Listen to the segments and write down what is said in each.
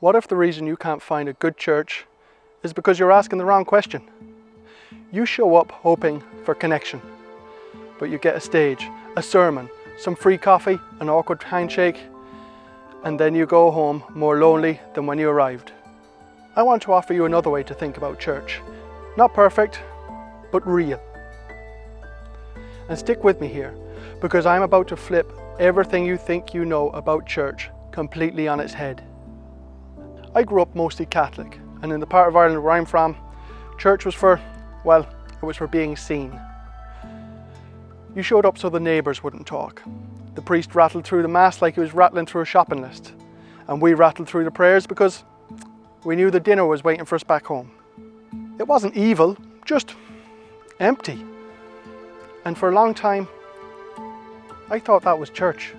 What if the reason you can't find a good church is because you're asking the wrong question? You show up hoping for connection, but you get a stage, a sermon, some free coffee, an awkward handshake, and then you go home more lonely than when you arrived. I want to offer you another way to think about church. Not perfect, but real. And stick with me here, because I'm about to flip everything you think you know about church completely on its head. I grew up mostly Catholic, and in the part of Ireland where I'm from, church was for, well, it was for being seen. You showed up so the neighbours wouldn't talk. The priest rattled through the mass like he was rattling through a shopping list, and we rattled through the prayers because we knew the dinner was waiting for us back home. It wasn't evil, just empty. And for a long time, I thought that was church.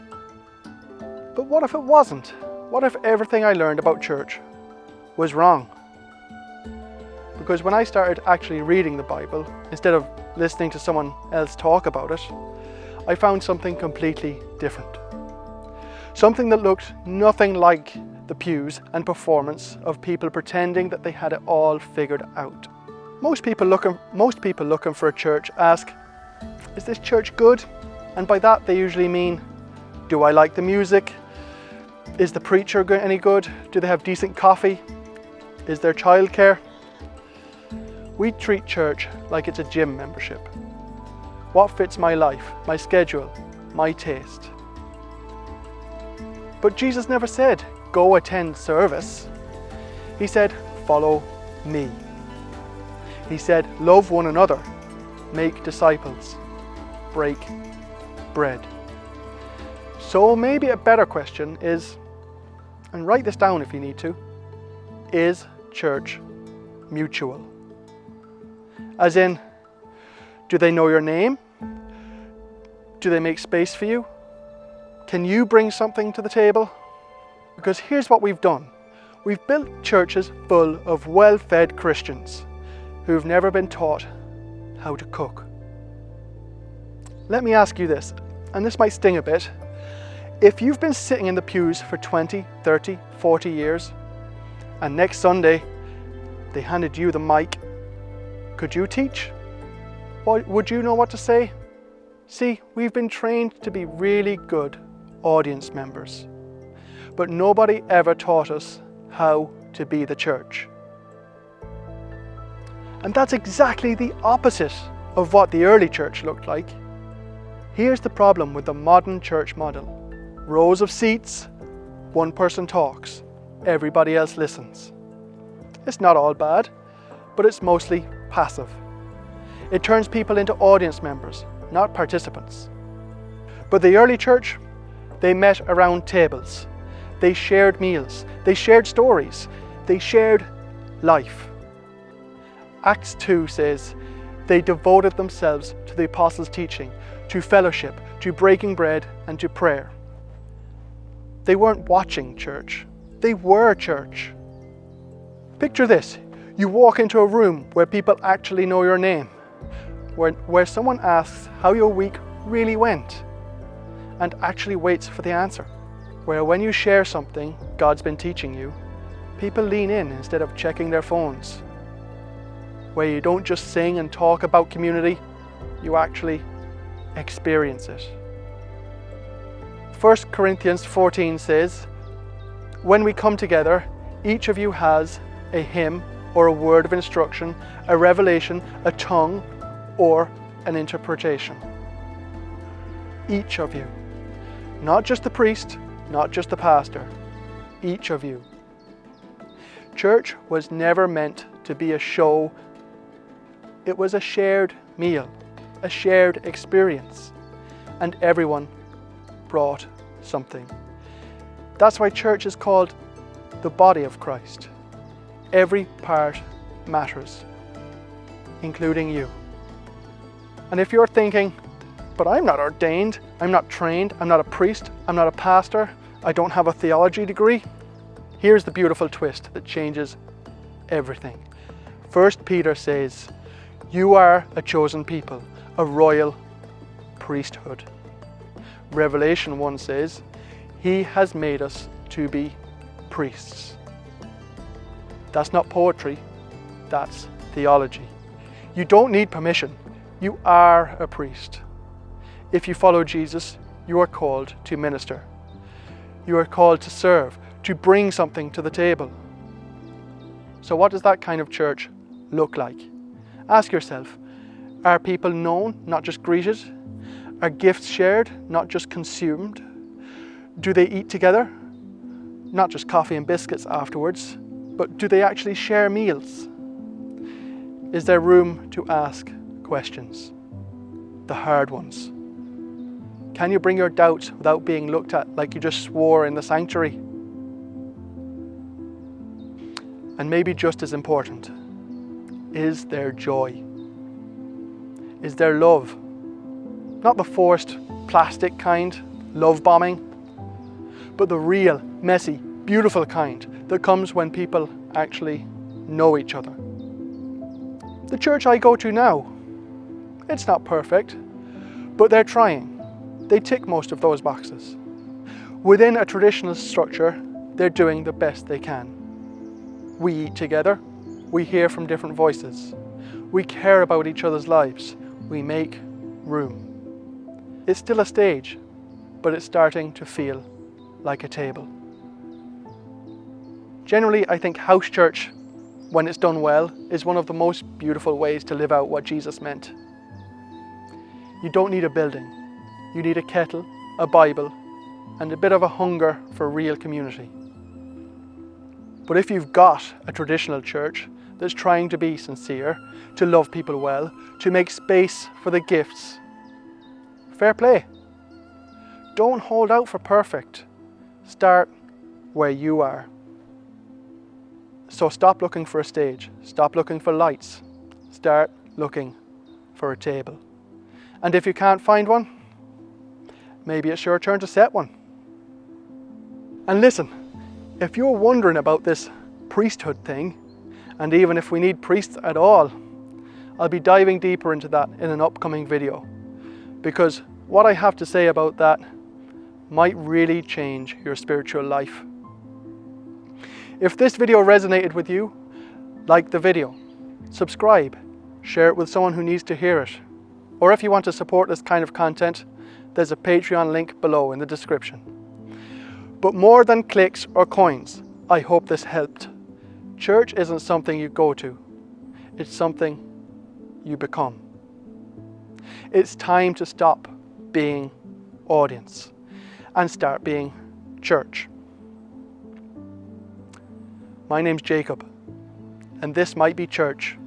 But what if it wasn't? What if everything I learned about church was wrong? Because when I started actually reading the Bible, instead of listening to someone else talk about it, I found something completely different. Something that looked nothing like the pews and performance of people pretending that they had it all figured out. Most people looking for a church ask, is this church good? And by that they usually mean, do I like the music? Is the preacher any good? Do they have decent coffee? Is there childcare? We treat church like it's a gym membership. What fits my life, my schedule, my taste? But Jesus never said, go attend service. He said, follow me. He said, love one another, make disciples, break bread. So maybe a better question is, and write this down if you need to, is church mutual? As in, do they know your name? Do they make space for you? Can you bring something to the table? Because here's what we've done. We've built churches full of well-fed Christians who've never been taught how to cook. Let me ask you this, and this might sting a bit. If you've been sitting in the pews for 20, 30, 40 years, and next Sunday they handed you the mic, could you teach? Would you know what to say? See, we've been trained to be really good audience members, but nobody ever taught us how to be the church. And that's exactly the opposite of what the early church looked like. Here's the problem with the modern church model. Rows of seats, one person talks, everybody else listens. It's not all bad, but it's mostly passive. It turns people into audience members, not participants. But the early church, they met around tables. They shared meals, they shared stories, they shared life. Acts 2 says, they devoted themselves to the apostles' teaching, to fellowship, to breaking bread, and to prayer. They weren't watching church, they were church. Picture this, you walk into a room where people actually know your name, where someone asks how your week really went, and actually waits for the answer. Where when you share something God's been teaching you, people lean in instead of checking their phones. Where you don't just sing and talk about community, you actually experience it. 1 Corinthians 14 says, when we come together, each of you has a hymn or a word of instruction, a revelation, a tongue, or an interpretation. Each of you. Not just the priest, not just the pastor. Each of you. Church was never meant to be a show. It was a shared meal, a shared experience, and everyone brought something. That's why church is called the body of Christ. Every part matters, including you. And if you're thinking, but I'm not ordained, I'm not trained, I'm not a priest, I'm not a pastor, I don't have a theology degree, here's the beautiful twist that changes everything. 1 Peter says, you are a chosen people, a royal priesthood. Revelation 1 says, he has made us to be priests. That's not poetry, that's theology. You don't need permission. You are a priest. If you follow Jesus, you are called to minister. You are called to serve, to bring something to the table. So what does that kind of church look like? Ask yourself, are people known, not just greeted? Are gifts shared, not just consumed? Do they eat together? Not just coffee and biscuits afterwards, but do they actually share meals? Is there room to ask questions? The hard ones. Can you bring your doubts without being looked at like you just swore in the sanctuary? And maybe just as important, is there joy? Is there love? Not the forced, plastic kind, love bombing, but the real, messy, beautiful kind that comes when people actually know each other. The church I go to now, it's not perfect, but they're trying. They tick most of those boxes. Within a traditional structure, they're doing the best they can. We eat together, we hear from different voices, we care about each other's lives, we make room. It's still a stage, but it's starting to feel like a table. Generally, I think house church, when it's done well, is one of the most beautiful ways to live out what Jesus meant. You don't need a building. You need a kettle, a Bible, and a bit of a hunger for real community. But if you've got a traditional church that's trying to be sincere, to love people well, to make space for the gifts, fair play. Don't hold out for perfect. Start where you are. So stop looking for a stage. Stop looking for lights. Start looking for a table. And if you can't find one, maybe it's your turn to set one. And listen, if you're wondering about this priesthood thing, and even if we need priests at all, I'll be diving deeper into that in an upcoming video, because what I have to say about that might really change your spiritual life. If this video resonated with you, like the video, subscribe, share it with someone who needs to hear it. Or if you want to support this kind of content, there's a Patreon link below in the description. But more than clicks or coins, I hope this helped. Church isn't something you go to, it's something you become. It's time to stop being audience and start being church. My name's Jacob, and this might be church.